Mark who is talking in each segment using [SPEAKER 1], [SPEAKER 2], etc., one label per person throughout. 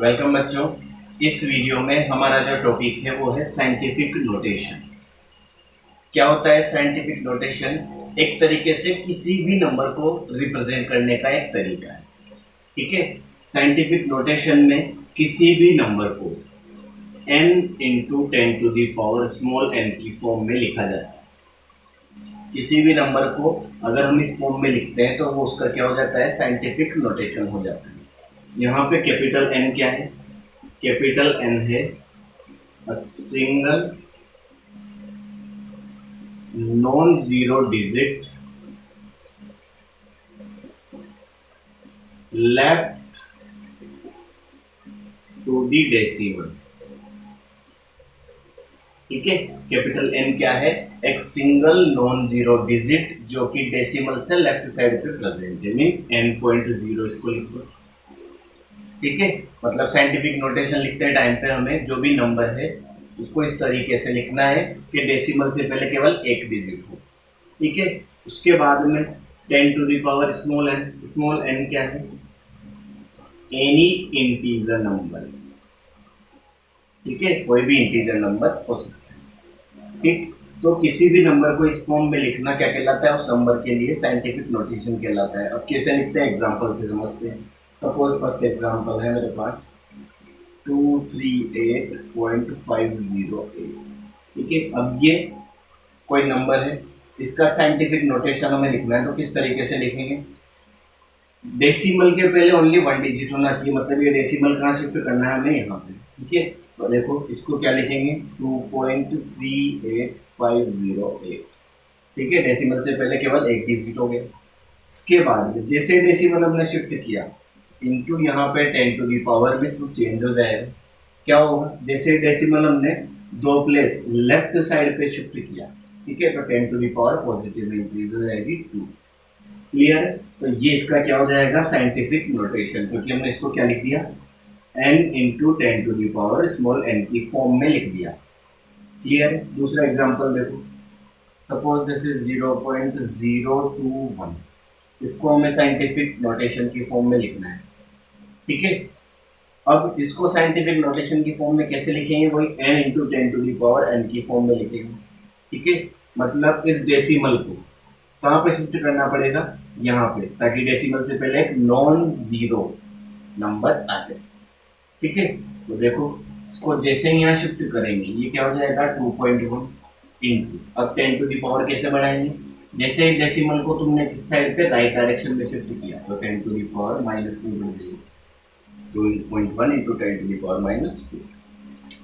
[SPEAKER 1] Welcome बच्चों। इस video में हमारा जो टॉपिक है वो है साइंटिफिक नोटेशन। क्या होता है साइंटिफिक नोटेशन? एक तरीके से किसी भी नंबर को रिप्रेजेंट करने का एक तरीका है। ठीक है, साइंटिफिक नोटेशन में किसी भी नंबर को n into 10 to the power small n की फॉर्म में लिखा जाता है। किसी भी नंबर को अगर हम इस फॉर्म में लिखते हैं तो वो उसका क्या हो जाता है, साइंटिफिक नोटेशन हो जाता है। यहाँ पे कैपिटल N क्या है? कैपिटल N है a single non-zero digit left to the decimal। ठीक है, कैपिटल N क्या है? एक सिंगल नॉन जीरो डिजिट जो कि डेसिमल से लेफ्ट साइड पे प्रेजेंट है, मींस n.0 इसको लिखो। ठीक है, मतलब साइंटिफिक नोटेशन लिखते टाइम पे हमें जो भी नंबर है उसको इस तरीके से लिखना है कि डेसिमल से पहले केवल एक डिजिट हो। ठीक है, उसके बाद में 10 to the power small n क्या है? Any integer number. ठीक है, कोई भी इंटीजर नंबर हो सकता है। ठीक, तो किसी भी नंबर को इस फॉर्म में लिखना क्या कहलाता है? उस नंबर के लिए साइंटिफिक नोटेशन कहलाता है। अब कैसे लिखते हैं एग्जांपल से समझते हैं। सपोज फर्स्ट एग्जांपल है मेरे पास 238.508। ठीक है, अब ये कोई नंबर है, इसका साइंटिफिक नोटेशन हमें लिखना है तो किस तरीके से लिखेंगे? डेसिमल के पहले ओनली वन डिजिट होना चाहिए, मतलब ये डेसिमल कहाँ शिफ्ट करना है हमें? यहाँ पे। ठीक है, तो देखो इसको क्या लिखेंगे? 2.38508। ठीक है, डेसिमल से पहले केवल एक डिजिट हो गया। इसके बाद जैसे डेसिमल हमने शिफ्ट किया इनटू यहाँ पे 10 टू दी पावर में जो चेंज हो जाएगा, क्या होगा? जैसे डेसिमल हमने दो प्लेस लेफ्ट साइड पे शिफ्ट किया, ठीक है, तो 10 टू दी पावर पॉजिटिव में इंक्रीज हो जाएगी 2। क्लियर? तो ये इसका क्या हो जाएगा? साइंटिफिक नोटेशन, क्योंकि हमने इसको क्या लिख दिया? n into 10 to the power small n की फॉर्म में लिख दिया। क्लियर? दूसरा एग्जांपल देखो, सपोज दिस इज 0.021। इसको हमें साइंटिफिक नोटेशन की फॉर्म में लिखना है। ठीक है, अब इसको साइंटिफिक नोटेशन की फॉर्म में कैसे लिखेंगे? वही n into 10 to the power n की फॉर्म में लिखेंगे। ठीक है, मतलब इस डेसिमल को कहाँ पे शिफ्ट करना पड़ेगा? यहाँ पे, ताकि डेसिमल से पहले एक नॉन जीरो नंबर आ जाए। ठीक है, तो देखो इसको जैसे ही यहाँ शिफ्ट करेंगे ये क्या हो जाएगा? 2.1 इंटू, अब 10 टू दी पावर कैसे बढ़ाएंगे? जैसे ही डेसिमल को तुमने किस साइड पे? राइट डायरेक्शन में शिफ्ट किया तो 10 टू दी पावर -2 बन जाएगी। 2.1 इंटू 10 टू दी पावर -2।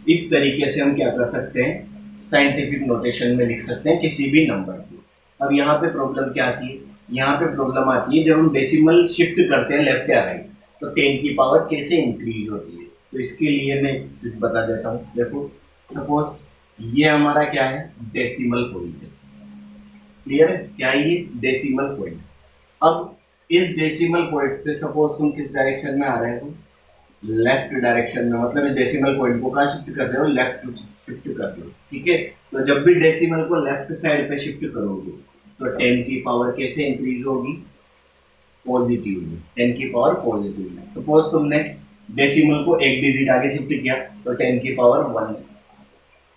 [SPEAKER 1] इस तरीके से हम क्या कर सकते हैं? साइंटिफिक नोटेशन में लिख सकते हैं किसी भी नंबर को। अब यहाँ पे प्रॉब्लम क्या आती है? यहाँ पे प्रॉब्लम आती है जब हम डेसिमल शिफ्ट करते हैं लेफ्ट या राइट, तो 10 की पावर कैसे इंक्रीज होती है। तो इसके लिए मैं बता देता हूँ। देखो सपोज ये हमारा क्या है? डेसिमल पॉइंट है। क्लियर है? क्या है ये? Decimal point. अब इस डेसिमल पॉइंट से सपोज तुम किस डायरेक्शन में आ रहे हो? लेफ्ट डायरेक्शन में, मतलब इस डेसिमल पॉइंट को कहाँ शिफ्ट कर रहे हो? लेफ्ट शिफ्ट कर रहे हो। ठीक है, तो जब भी डेसिमल को लेफ्ट साइड पे शिफ्ट करोगे तो 10 की पावर कैसे इंक्रीज होगी? पॉजिटिव में। 10 की पावर पॉजिटिव में। सपोज तुमने डेसिमल को एक डिजिट आगे शिफ्ट किया तो 10 की पावर 1,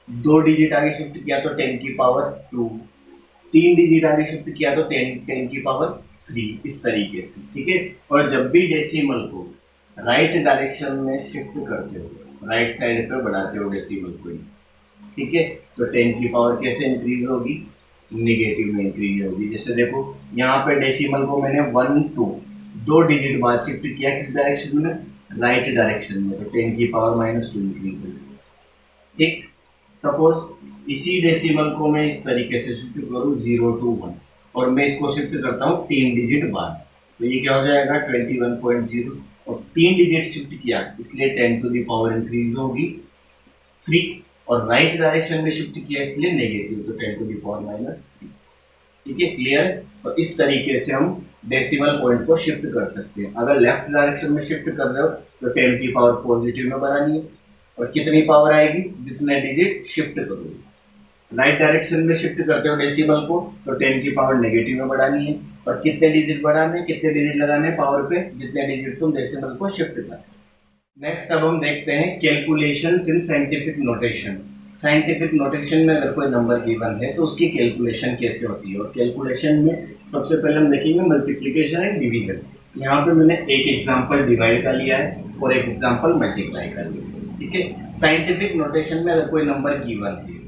[SPEAKER 1] दो डिजिट आगे शिफ्ट किया तो 10 की पावर 2, तीन डिजिट आगे शिफ्ट किया तो 10 की पावर 3, इस तरीके से। ठीक है, और जब भी डेसिमल को राइट डायरेक्शन में शिफ्ट करते हो, राइट साइड पे बढ़ाते हो डेसिमल को, ठीक है, तो 10 की पावर कैसे इंक्रीज होगी? नेगेटिव में इंक्रीज होगी। जैसे देखो यहाँ पे डेसिमल को मैंने 1 2 दो डिजिट बाद शिफ्ट किया किस डायरेक्शन में? राइट डायरेक्शन में, तो 10 की पावर -2 इंक्रीज होगी। ठीक, सपोज इसी डेसिमल को मैं इस तरीके से शिफ्ट करूँ 0 to 1 और मैं इसको शिफ्ट करता हूँ 3 डिजिट बाद, तो ये क्या हो जाएगा? 21.0, और 3 डिजिट शिफ्ट किया इसलिए 10 टू दी पावर इंक्रीज होगी 3, और राइट डायरेक्शन में शिफ्ट किया इसलिए नेगेटिव, तो 10 टू दी पावर -3। ठीक है, क्लियर? तो इस तरीके से हम डेसिमल पॉइंट को शिफ्ट कर सकते हैं। अगर लेफ्ट डायरेक्शन में शिफ्ट कर रहे हो तो 10 की पावर पॉजिटिव में बढ़ानी है, और कितनी पावर आएगी? जितने डिजिट शिफ्ट करोगे। राइट डायरेक्शन में शिफ्ट करते हो डेसिमल को तो 10 की पावर नेगेटिव में बढ़ानी है, और कितने डिजिट बढ़ाने, कितने डिजिट लगाने पावर पे? जितने डिजिट तुम डेसिमल को शिफ्ट करते हो। नेक्स्ट अब हम देखते हैं calculation in scientific notation. Scientific notation में अगर कोई नंबर गिवन है तो उसकी कैलकुलेशन कैसे होती है, और कैलकुलेशन में सबसे पहले हम देखेंगे मल्टीप्लिकेशन एंड डिवीजन। यहाँ पे मैंने एक एग्जांपल डिवाइड का लिया है और एक एग्जांपल मल्टीप्लाई का लिया है, ठीक है। साइंटिफिक नोटेशन में अगर कोई नंबर गिवन है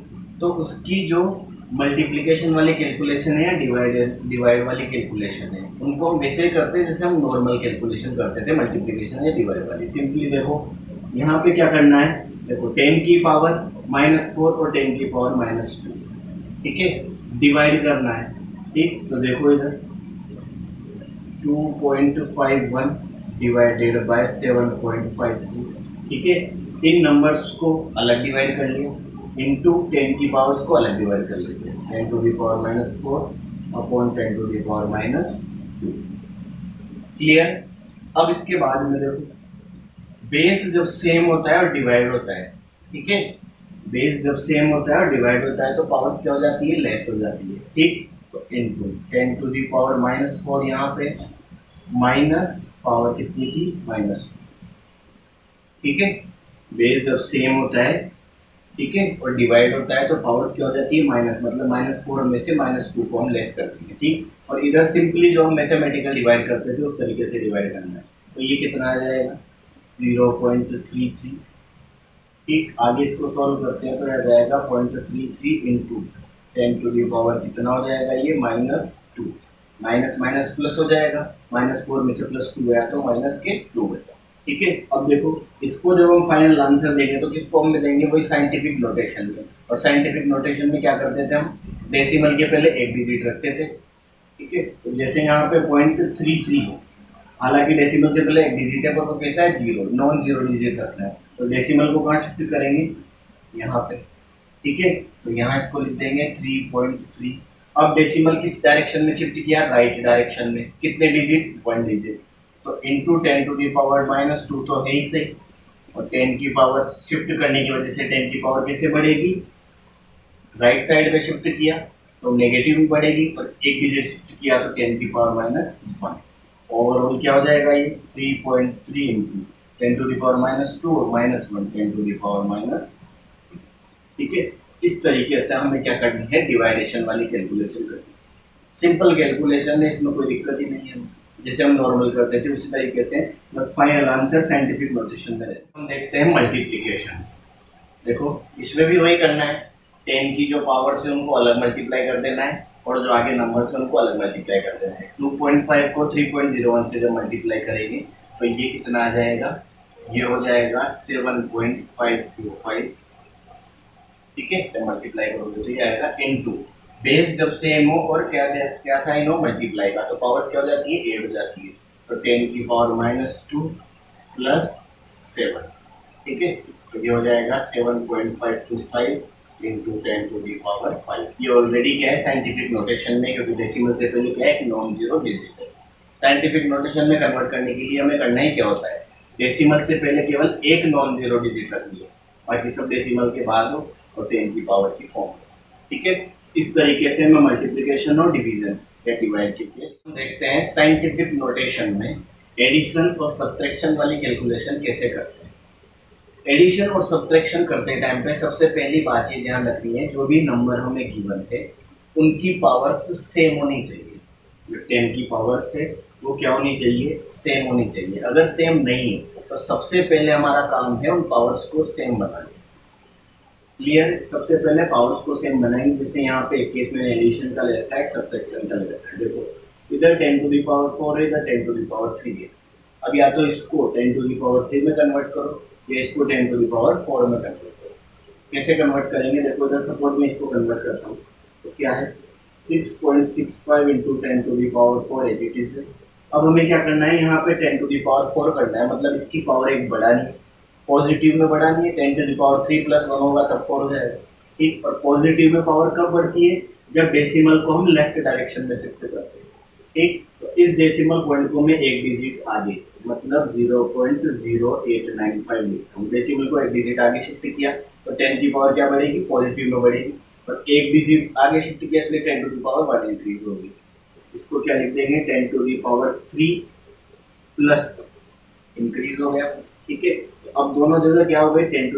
[SPEAKER 1] तो उसकी जो मल्टीप्लिकेशन वाली कैलकुलेशन है या डिवाइड वाली कैलकुलेशन है, उनको हम वैसे ही करते हैं जैसे हम नॉर्मल कैलकुलेशन करते थे मल्टीप्लिकेशन या डिवाइड वाली। सिंपली देखो यहाँ पे क्या करना है, देखो 10 की पावर -4 और 10 की पावर -2, ठीक है, डिवाइड करना है, ठीक। तो देखो इधर 2.51 डिवाइडेड बाय 7.52, ठीक है। इन नंबर्स को अलग डिवाइड कर लिया, इंटू 10 की पावर्स को अलग डिवाइड कर लेते हैं, 10 to the power -4 upon 10 to the power -2। Clear. अब इसके बाद में देखो बेस जब सेम होता है और डिवाइड होता है, ठीक है, बेस जब सेम होता है और डिवाइड होता है तो पावर्स क्या हो जाती है, लेस हो जाती है, ठीक। तो इंटू 10 टू दी पावर -4 यहाँ पे माइनस पावर कितनी थी, -2, ठीक है। बेस जब सेम होता है, ठीक है, और डिवाइड होता है तो पावर्स क्या हो जाती है, माइनस, मतलब -4 में से -2 को हम लेस करते हैं, ठीक। और इधर सिंपली जो हम मैथमेटिकल डिवाइड करते थे उस तरीके से डिवाइड करना है। तो ये कितना आ जाएगा, 0.33, ठीक। आगे इसको सॉल्व करते हैं तो आ जाएगा 0.33 इंटू 10 टू दी पावर कितना हो जाएगा, ये -2, माइनस माइनस प्लस हो जाएगा, -4 में से +2 गया तो -2 बचा, ठीक है। अब देखो इसको जब हम फाइनल आंसर देंगे तो किस फॉर्म में देंगे, वही साइंटिफिक नोटेशन में। और साइंटिफिक नोटेशन में क्या करते थे हम, डेसिमल के पहले एक डिजिट रखते थे, ठीक है। तो जैसे यहाँ पे 0.33 है, हालांकि डेसिमल से पहले एक डिजिट है पर वो कैसा है, जीरो, नॉन जीरो डिजिट रखना है, तो डेसिमल को कहाँ शिफ्ट करेंगे, यहाँ पे, ठीक है। तो यहाँ इसको लिख देंगे 3.3। अब डेसिमल किस डायरेक्शन में शिफ्ट किया, राइट डायरेक्शन में, कितने डिजिट, 1 डिजिट, तो इंटू 10 टू दी पावर -2 तो है ही सही, और 10 की पावर शिफ्ट करने की वजह से 10 की पावर कैसे बढ़ेगी, राइट साइड में शिफ्ट किया तो नेगेटिव में बढ़ेगी, और एक डिजिट शिफ्ट किया तो 10 की पावर -1। ओवरऑल क्या हो जाएगा, ये 3.3 इंटू 10 टू दी पावर -2 और -1 10 टू दी पावर -, ठीक है। इस तरीके से हमें क्या करनी है, डिवाइडेशन वाली कैलकुलेशन करनी है। सिंपल कैलकुलेशन है, इसमें कोई दिक्कत ही नहीं है, जैसे हम नॉर्मल करते थे उसी तरीके से, बस फाइनल आंसर साइंटिफिक नोटेशन में रहता है। हम देखते हैं मल्टीप्लिकेशन। देखो इसमें भी वही करना है, 10 की जो पावर से उनको अलग मल्टीप्लाई कर देना है और जो आगे नंबर से उनको अलग मल्टीप्लाई कर देना है। 2.5 को 3.01 से जब मल्टीप्लाई करेंगे तो ये कितना आ जाएगा, ये हो जाएगा 7.525, ठीक है। तो मल्टीप्लाई करोगे तो ये आएगा इनटू, बेस जब सेम हो और क्या साइन हो, मल्टीप्लाई का, तो पावर्स क्या हो जाती है, 8 हो जाती है। तो 10 की पावर -2 प्लस 7, ठीक है। तो ये हो जाएगा 7.525 इंटू 10 टू दी पावर 5। ये ऑलरेडी क्या है साइंटिफिक नोटेशन में, क्योंकि डेसिमल से पहले क्या है, एक नॉन जीरो डिजिट है। साइंटिफिक नोटेशन में कन्वर्ट करने के लिए हमें करना ही क्या होता है, डेसिमल से पहले केवल एक नॉन जीरो डिजिट रखनी है, बाकी सब डेसिमल के बाद हो और 10 की पावर की फॉर्म, ठीक है। इस तरीके से हमें मल्टीप्लिकेशन और डिवीजन या डिवाइड के केस देखते हैं। साइंटिफिक नोटेशन में एडिशन और सब्ट्रैक्शन वाली कैलकुलेशन कैसे करते हैं। एडिशन और सब्ट्रैक्शन करते टाइम पे सबसे पहली बात ये ध्यान रखनी है, जो भी नंबर हमें गिवन थे उनकी पावर्स सेम होनी चाहिए। जो 10 की पावर्स है वो क्या होनी चाहिए, सेम होनी चाहिए। अगर सेम नहीं है तो सबसे पहले हमारा काम है उन पावर्स को सेम बनाना। क्लियर। सबसे पहले पावर्स को सेम बनाएंगे, जैसे यहाँ पे एक केस में एडिशन का ले रखा है, सब्ट्रैक्शन का ले रखा है। देखो इधर 10 टू दी पावर 4 है, इधर 10 टू दी पावर 3 है। अब या तो इसको 10 टू दी पावर 3 में कन्वर्ट करो या इसको 10 टू दी पावर 4 में कन्वर्ट करो। कैसे कन्वर्ट करेंगे, देखो इधर सपोज मैं इसको कन्वर्ट करता हूँ तो क्या है 6.65 इंटू 10 टू दी पावर 4 80 है। अब हमें क्या करना है, यहाँ पे 10 टू दी पावर 4 करना है, मतलब इसकी पावर एक बढ़ा नहीं, पॉजिटिव में बढ़ा नहीं है। 10 टू दी पावर 3 प्लस 1 होगा तब 4 हो जाएगा, ठीक। और पॉजिटिव में पावर कब बढ़ती है, जब डेसिमल को हम लेफ्ट डायरेक्शन में शिफ्ट करते हैं, ठीक। तो इस डेसिमल पॉइंट को मैं एक डिजिट आगे, मतलब 0.0895 लिखता हूँ। डेसिमल को एक डिजिट आगे शिफ्ट किया तो 10 की पावर क्या बढ़ेगी, पॉजिटिव में बढ़ेगी, और एक डिजिट आगे शिफ्ट किया इसलिए 10 टू दी पावर 1 इंक्रीज होगी। इसको क्या लिख देंगे, 10 to the power 3 plus increase हो गया, ठीक है। तो अब दोनों जगह क्या हो गए 10⁴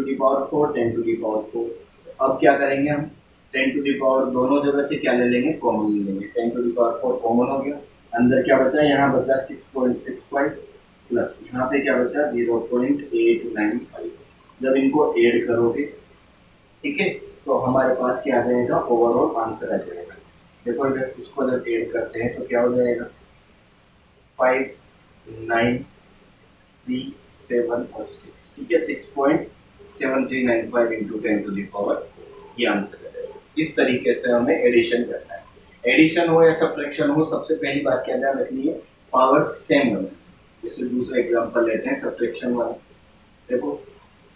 [SPEAKER 1] 10⁴ अब क्या करेंगे हम 10⁴ दोनों जगह से क्या ले लेंगे कॉमन ले लेंगे 10⁴ कॉमन हो गया अंदर क्या बचा यहाँ बचा 6.65 प्लस यहाँ पे क्या बचा 0.895 जब इनको ऐड करोगे ठीक है तो हमारे पास क्या आ जाएगा ओवरऑल आंसर आ जाएगा। देखो इधर इसको जब ऐड करते हैं तो क्या हो जाएगा 5,9,3,7 और 6 ठीक है 6.7395 इंटू 10⁴ ये आंसर है। इस तरीके से हमें एडिशन करना है। एडिशन हो या सब्ट्रैक्शन हो सबसे पहली बात क्या ध्यान रखनी है पावर्स सेम बने। जैसे दूसरा एग्जांपल लेते हैं सब्ट्रैक्शन वाला देखो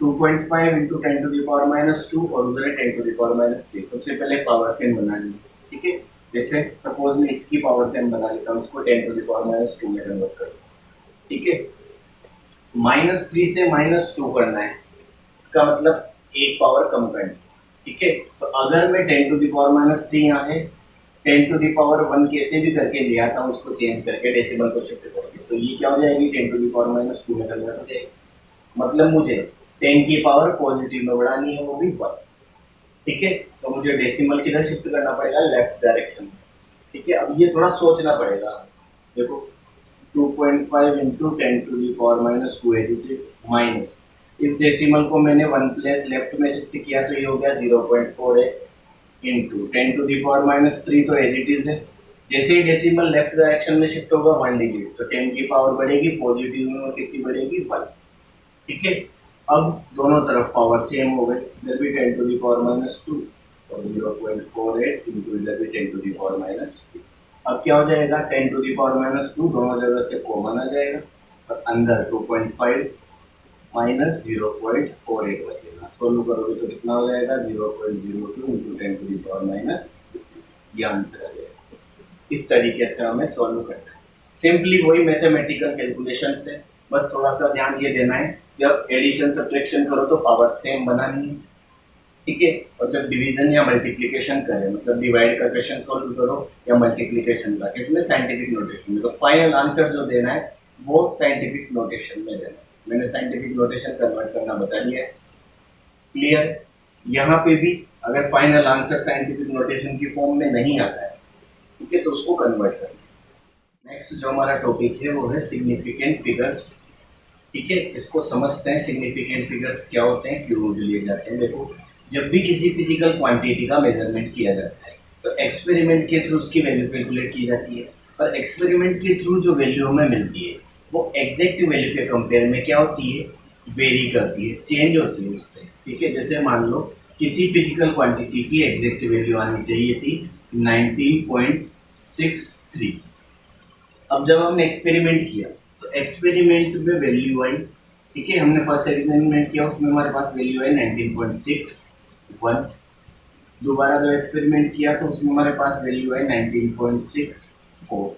[SPEAKER 1] 2.5 इंटू 10⁻⁻2 और उधर है 10⁻⁻3 सबसे पहले पावर सेम बना ली ठीक है। जैसे सपोज मैं इसकी पावर सेम बना लेता हूँ इसको 10⁻⁻2 में कन्वर्ट कर ठीक है -3 से -2 करना है इसका मतलब एक पावर कम करनी ठीक है। तो अगर मैं 10⁻⁻3 यहाँ है 10⁻1 कैसे भी करके ले आता हूँ उसको चेंज करके डेसिमल को शिफ्ट करके तो ये क्या हो जाएगी 10⁻⁻2 में कन्वर्ट हो जाएगी। मतलब मुझे 10 की पावर पॉजिटिव में बढ़ानी है वो भी 1 ठीक है। तो मुझे डेसिमल किधर शिफ्ट करना पड़ेगा लेफ्ट डायरेक्शन में ठीक है। अब ये थोड़ा सोचना पड़ेगा देखो 2.5 इंटू 10⁻⁻2 माइनस इस डेसिमल को मैंने 1 प्लेस लेफ्ट में शिफ्ट किया तो ये हो गया 0.48 इंटू 10⁻3 तो एज इट इज है। जैसे ही डेसिमल लेफ्ट डायरेक्शन में शिफ्ट होगा 1 डिजिट तो 10 की पावर बढ़ेगी पॉजिटिव में कितनी बढ़ेगी 1 ठीक है। अब दोनों तरफ पावर सेम हो गई इधर भी 10⁻2 और 0.48 इंटू इधर भी 10⁻2 अब क्या हो जाएगा 10⁻2 दोनों जगह से कॉमन आ जाएगा और अंदर 2.5 माइनस 0.48 बचेगा। सोल्व करोगे तो कितना हो जाएगा 0.02 इंटू 10⁻⁻, ये आंसर आ जाएगा। इस तरीके से हमें सॉल्व करना है। सिंपली वही मैथमेटिकल कैलकुलेशन से बस थोड़ा सा ध्यान ये देना है जब एडिशन सब्ट्रैक्शन करो तो पावर सेम बनानी है ठीक है। और जब डिवीजन या मल्टीप्लिकेशन करें मतलब डिवाइड का क्वेश्चन सॉल्व करो या मल्टीप्लिकेशन का इसमें साइंटिफिक नोटेशन में तो फाइनल आंसर जो देना है वो साइंटिफिक नोटेशन में देना है। मैंने साइंटिफिक नोटेशन कन्वर्ट करना बता दिया है क्लियर। यहाँ पे भी अगर फाइनल आंसर साइंटिफिक नोटेशन की फॉर्म में नहीं आता है ठीक है तो उसको कन्वर्ट करना। नेक्स्ट जो हमारा टॉपिक है वो है सिग्निफिकेंट फिगर्स ठीक है। इसको समझते हैं सिग्निफिकेंट फिगर्स क्या होते हैं क्यों यूज लिए जाते हैं। देखो जब भी किसी फिजिकल क्वांटिटी का मेजरमेंट किया जाता है तो एक्सपेरिमेंट के थ्रू उसकी वैल्यू कैलकुलेट की जाती है और एक्सपेरिमेंट के थ्रू जो वैल्यू हमें मिलती है वो एग्जैक्ट वैल्यू के कंपेयर में क्या होती है वेरी करती है चेंज होती है उससे ठीक है। जैसे मान लो किसी फिजिकल क्वांटिटी की एग्जैक्ट वैल्यू आनी चाहिए थी 19.63 अब जब हमने एक्सपेरिमेंट किया तो एक्सपेरिमेंट में वैल्यू आई ठीक है। हमने फर्स्ट एक्सपेरिमेंट किया उसमें हमारे पास वैल्यू आई 19.61 दोबारा जब एक्सपेरिमेंट किया तो उसमें हमारे पास वैल्यू आई 19.64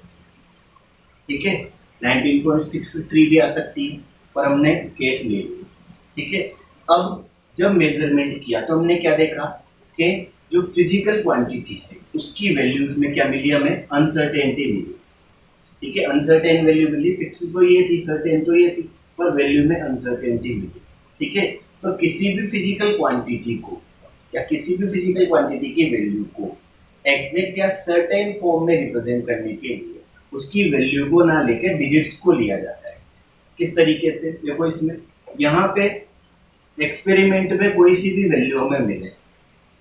[SPEAKER 1] ठीक है। 19.63 भी आ सकती है पर हमने केस ले लिया ठीक है। अब जब मेजरमेंट किया तो हमने क्या देखा कि जो फिजिकल क्वांटिटी है उसकी वैल्यूज में क्या मिली हमें अनसर्टेनिटी मिली ठीक है। अनसर्टेन वैल्यू मिली फिक्स तो ये थी सर्टेन तो ये थी पर वैल्यू में अनसर्टेनिटी मिली ठीक है। तो किसी भी फिजिकल क्वांटिटी को या किसी भी फिजिकल क्वांटिटी की वैल्यू को एग्जैक्ट या सर्टेन फॉर्म में रिप्रेजेंट करने के लिए उसकी वैल्यू को ना लेकर डिजिट्स को लिया जाता है। किस तरीके से देखो इसमें यहाँ पे एक्सपेरिमेंट में कोई सी भी वैल्यू हमें मिले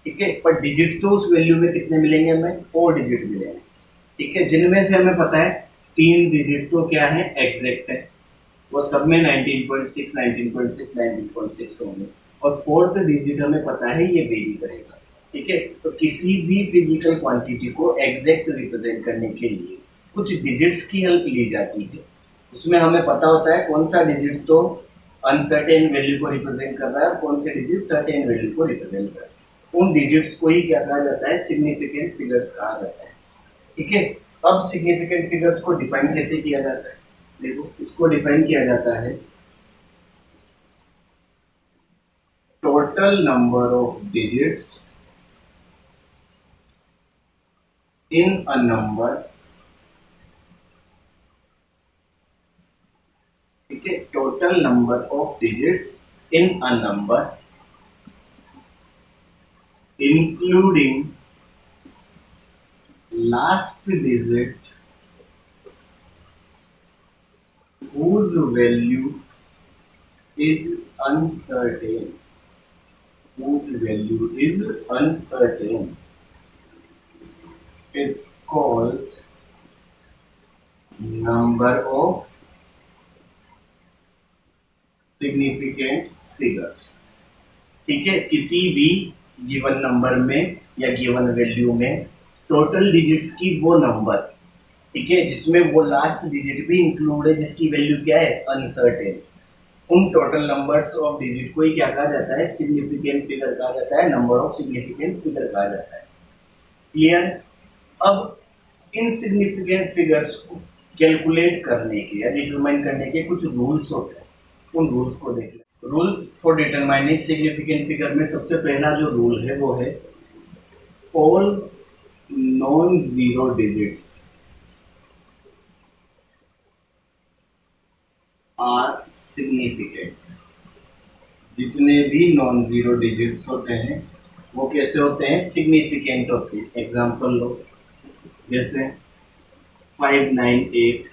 [SPEAKER 1] ठीक है पर डिजिट तो उस वैल्यू में कितने मिलेंगे हमें 4 डिजिट मिलेंगे ठीक है। जिनमें से हमें पता है 3 डिजिट तो क्या है एग्जैक्ट है वो सब में 19.6 19.6 19.6 होंगे और फोर्थ डिजिट हमें पता है ये वेरी करेगा ठीक है। तो किसी भी फिजिकल क्वांटिटी को एग्जैक्ट रिप्रेजेंट करने के लिए कुछ डिजिट्स की हेल्प ली जाती है। उसमें हमें पता होता है कौन सा डिजिट तो अनसर्टेन वैल्यू को रिप्रेजेंट कर रहा है और कौन से डिजिट सर्टेन वैल्यू को रिप्रेजेंट कर रहा है। उन डिजिट्स को ही क्या कहा जाता है सिग्निफिकेंट फिगर्स कहा जाता है ठीक है। अब सिग्निफिकेंट फिगर्स को डिफाइन कैसे किया जाता है देखो इसको डिफाइन किया जाता है total number of digits in a number ठीक है, total number of digits in a number including last digit whose value is uncertain, is called number of significant figures. ठीक है, किसी भी गिवन नंबर में या गिवन वैल्यू में total digits की वो नंबर, ठीक है, जिसमें वो लास्ट डिजिट भी इंक्लूड है, जिसकी वैल्यू क्या है, अनसर्टेन, उन टोटल नंबर्स ऑफ डिजिट को ही क्या कहा जाता है, सिग्निफिकेंट फिगर कहा जाता है, नंबर ऑफ सिग्निफिकेंट फिगर कहा जाता है। क्लियर? अब इन सिग्निफिकेंट फिगर्स को कैलकुलेट करने के या डिटरमाइन करने के कुछ रूल्स होते हैं, उन रूल्स को देख लें। Rules for determining significant figure में सबसे पहला जो रूल है वो है all non zero digits are significant. जितने भी नॉन जीरो डिजिट्स होते हैं वो कैसे होते हैं, सिग्निफिकेंट होते हैं। एग्जांपल लो, जैसे 5, 9, 8,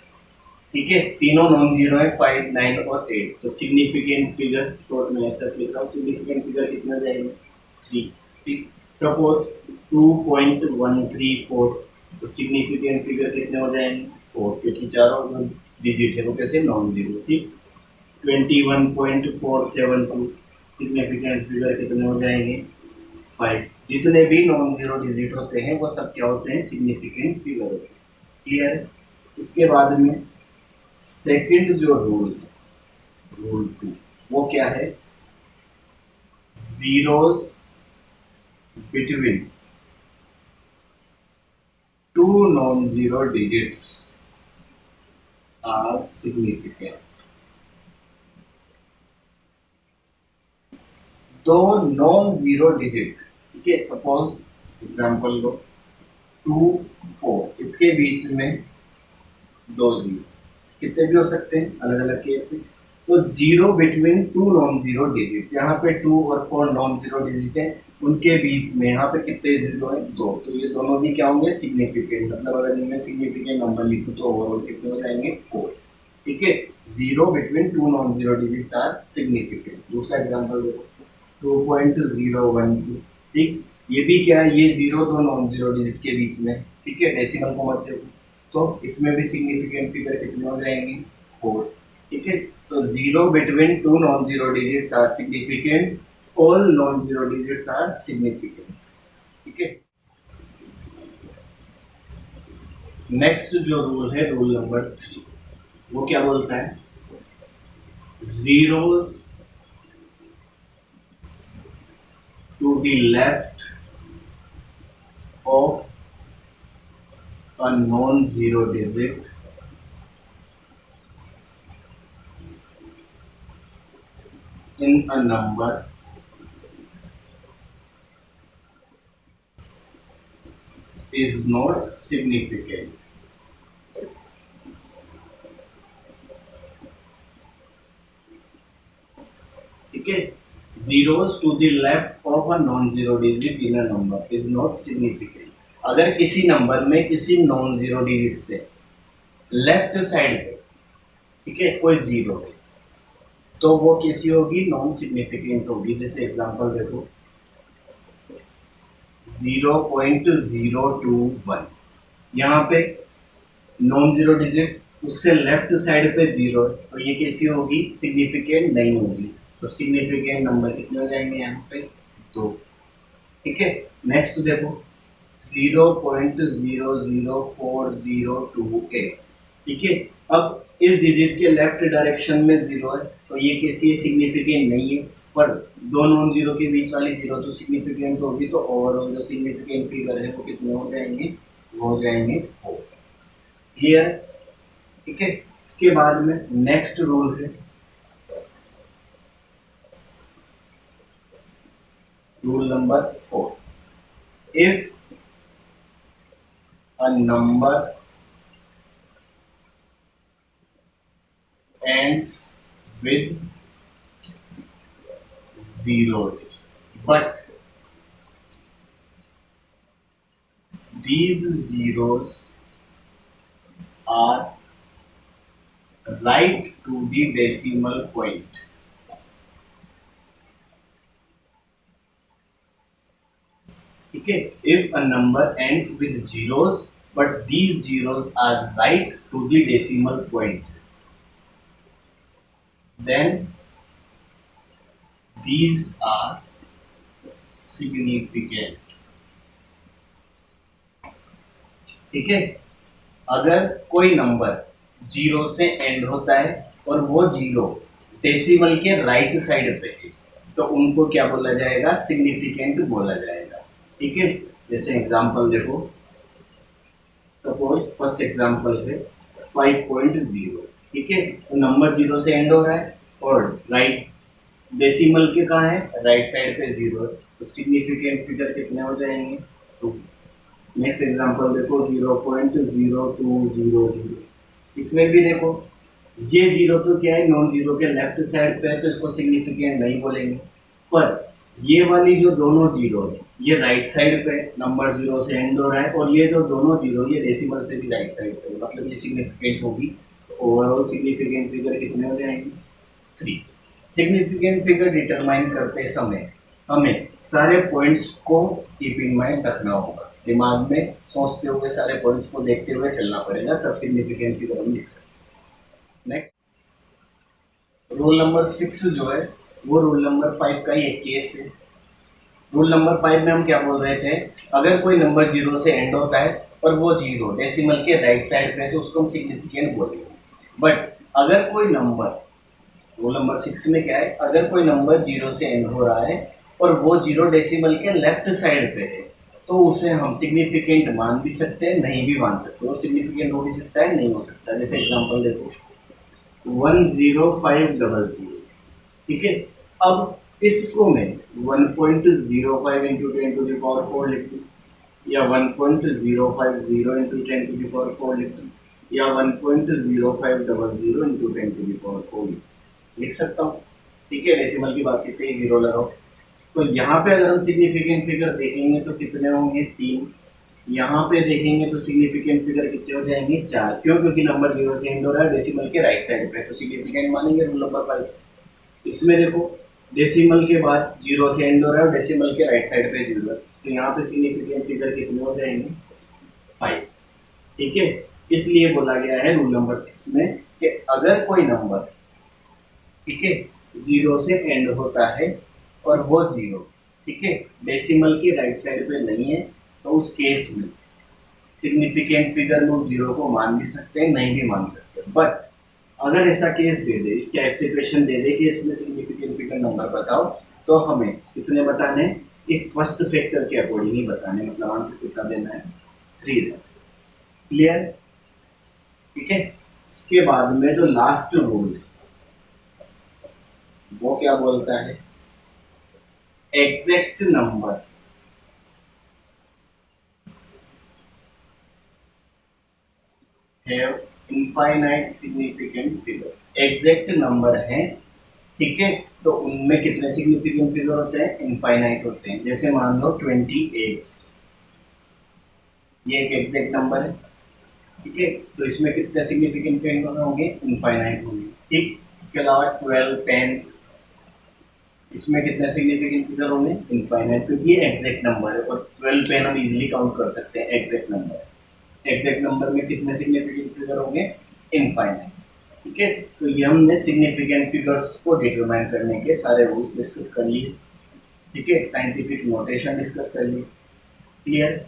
[SPEAKER 1] ठीक है, तीनों नॉन जीरो है, 5, 9 और 8, तो सिग्निफिकेंट फिगर शॉर्ट में ऐसा लिख रहा हूँ, सिग्निफिकेंट फिगर कितना जाएगा, 3। ठीक, सपोज 2.134, तो सिग्निफिकेंट फिगर कितने हो जाएंगे, 4, क्योंकि चारों डिजिट है वो कैसे, नॉन जीरो। ठीक, 21.472, सिग्निफिकेंट फिगर कितने हो जाएंगे, 5। जितने भी नॉन जीरो डिजिट होते हैं वो सब क्या होते हैं, सिग्निफिकेंट फिगर होते हैं। क्लियर है? इसके बाद में सेकंड जो रूल है, रूल 2, वो क्या है, zeros between two non zero digits are significant. दो नॉन जीरो डिजिट, ठीक है, सपोज एग्जांपल लो 2, 4, इसके बीच में दो जीरो, कितने भी हो सकते हैं, अलग अलग केस है। तो zero between two non zero digit, यहाँ पे 2 और 4 नॉन जीरो डिजिट है, उनके बीच में यहाँ पे कितने जीरो है, 2, तो ये दोनों भी क्या होंगे, सिग्निफिकेंट। मतलब अगर इनमें सिग्निफिकेंट नंबर लिखूं तो ओवरऑल कितने हो जाएंगे, 4। ठीक है, zero between two non zero digit are significant. दूसरा एग्जाम्पल देखो, 2.012, ठीक, ये भी क्या है, ये जीरो दो नॉन जीरो डिजिट के बीच में, ठीक है, डेसिमल को मत देखो, तो इसमें भी सिग्निफिकेंट फिगर कितने हो जाएंगे, 4। ठीक है, तो zero between two non zero digits are significant, all non zero digits are significant. ठीक है, नेक्स्ट जो रूल है, रूल नंबर 3, वो क्या बोलता है, zeros to the left of a non-zero digit in a number is not significant. ठीक है, zeros to the left of a non-zero digit in a number is not significant. अगर किसी number में किसी नॉन जीरो डिजिट से left side पे, ठीक है, कोई जीरो है, तो वो कैसी होगी, नॉन सिग्निफिकेंट होगी। जैसे एग्जांपल देखो 0.021, यहाँ पे नॉन जीरो डिजिट, उससे लेफ्ट साइड पे जीरो है, तो ये कैसी होगी, सिग्निफिकेंट नहीं होगी। तो सिग्निफिकेंट नंबर कितने हो जाएंगे, यहाँ पे 2। ठीक है, नेक्स्ट देखो 0.004028, ठीक है, अब इस डिजिट के लेफ्ट डायरेक्शन में जीरो है, तो ये कैसी है, सिग्निफिकेंट नहीं है, पर दो नॉन जीरो के बीच वाली जीरो तो सिग्निफिकेंट होगी, तो ओवरऑल जो सिग्निफिकेंट फिगर है वो कितने हो जाएंगे, वो हो जाएंगे 4। क्लियर? ठीक है, इसके बाद में नेक्स्ट रूल है, rule number 4, if a number ends with zeros, but these zeros are right to the decimal point. ठीक है, if a number ends with zeros but these zeros are right to the decimal point, then these are significant. ठीक है, अगर कोई number zero से and होता है और वो जीरो डेसिमल के राइट साइड पे है तो उनको क्या बोला जाएगा, सिग्निफिकेंट बोला जाएगा। ठीक है, जैसे एग्जांपल देखो, सपोज फर्स्ट एग्जांपल है 5.0। ठीक है, तो नंबर जीरो से एंड हो रहा है और राइट डेसिमल के कहाँ है, राइट साइड पे जीरो है, तो सिग्निफिकेंट फिगर कितने हो जाएंगे, 2। नेक्स्ट एग्जांपल देखो 0.0200। इसमें भी देखो ये जीरो तो क्या है, नॉन जीरो के लेफ्ट साइड पे है तो इसको सिग्निफिकेंट नहीं बोलेंगे, पर ये वाली जो दोनों जीरो है ये राइट साइड पे नंबर जीरो से एंड हो रहा है और ये जो दोनों जीरो ये डेसिमल से भी राइट साइड पे, मतलब ये सिग्निफिकेंट होगी। ओवरऑल सिग्निफिकेंट फिगर कितने हो जाएंगे, 3। सिग्निफिकेंट फिगर डिटरमाइन करते समय हमें सारे पॉइंट्स को कीप इन माइंड रखना होगा, दिमाग में सोचते हुए सारे पॉइंट्स को देखते हुए चलना पड़ेगा, तब सिग्निफिकेंट फिगर हम लिख सकते हैं। नेक्स्ट रूल नंबर 6 जो है वो रूल नंबर 5 का ही एक केस है। रूल नंबर 5 में हम क्या बोल रहे थे, अगर कोई नंबर जीरो से एंड होता है और वो जीरो डेसिमल के राइट साइड पे है तो उसको हम सिग्निफिकेंट बोलेंगे। बट अगर कोई नंबर, रूल नंबर 6 में क्या है, अगर कोई नंबर जीरो से एंड हो रहा है और वो जीरो डेसिमल के लेफ्ट साइड पे है तो उसे हम सिग्निफिकेंट मान भी सकते हैं, नहीं भी मान सकते, वो सिग्निफिकेंट हो भी सकता है, नहीं हो सकता। जैसे एग्जांपल देखो 10500। ठीक है, अब इसको मैं 1.05 इंटू 10⁴ लिख दूँ, या 1.050 इंटू 10⁴ लिख दूँ, या 1.0500 इंटू 10⁴ लिख सकता हूँ। ठीक है, डेसिमल की बात करते ही जीरो लगाओ। तो यहाँ पे अगर हम सिग्निफिकेंट फिगर देखेंगे तो कितने होंगे, 3। यहाँ पे देखेंगे तो सिग्निफिकेंट फिगर कितने हो जाएंगे, 4। क्यों, क्योंकि नंबर जीरो से एंड हो रहा है डेसिमल के राइट साइड पे, तो सिग्निफिकेंट मानेंगे रूल नंबर 5। इसमें देखो डेसिमल के बाद जीरो से एंड हो रहा है, डेसिमल के राइट साइड पे जीरो है, तो यहाँ पे सिग्निफिकेंट फिगर कितने हो जाएंगे, 5। ठीक है, इसलिए बोला गया है रूल नंबर 6 में कि अगर कोई नंबर, ठीक है, जीरो से एंड होता है और वो जीरो, ठीक है, डेसिमल के राइट साइड पे नहीं है तो उस केस में सिग्निफिकेंट फिगर में उस जीरो को मान भी सकते हैं, नहीं भी मान सकते। बट अगर ऐसा केस दे दे, इस टाइप से क्वेश्चन दे दे कि इसमें सिग्निफिकेंट फिगर नंबर बताओ, तो हमें कितने बताने, इस फर्स्ट फैक्टर के अकॉर्डिंग ही बताने, मतलब आंसर कितना देना है, 3 देना। क्लियर? ठीक है, इसके बाद में जो लास्ट रूल है वो क्या बोलता है, exact number have infinite significant figure. Exact number है, ठीक है, तो उनमें कितने सिग्निफिकेंट फिगर होते हैं, इनफाइनाइट होते हैं। जैसे मान लो 28, ये एक एग्जैक्ट नंबर है, ठीक है, तो इसमें कितने सिग्निफिकेंट फिगर होंगे, इनफाइनाइट होंगे। ठीक, इसके अलावा 12 पेन्स, इसमें कितने सिग्निफिकेंट फिगर होंगे, इनफाइनाइट, क्योंकि ये एग्जैक्ट नंबर है और 12 पेन हम इजीली काउंट कर सकते हैं, एग्जैक्ट नंबर है। एग्जैक्ट नंबर में कितने सिग्निफिकेंट फिगर होंगे, इनफाइनाइट। ठीक है, तो ये हमने सिग्निफिकेंट फिगर्स को डिटरमाइन करने के सारे रूल्स डिस्कस कर लिए। ठीक है, साइंटिफिक नोटेशन डिस्कस कर लिए। क्लियर?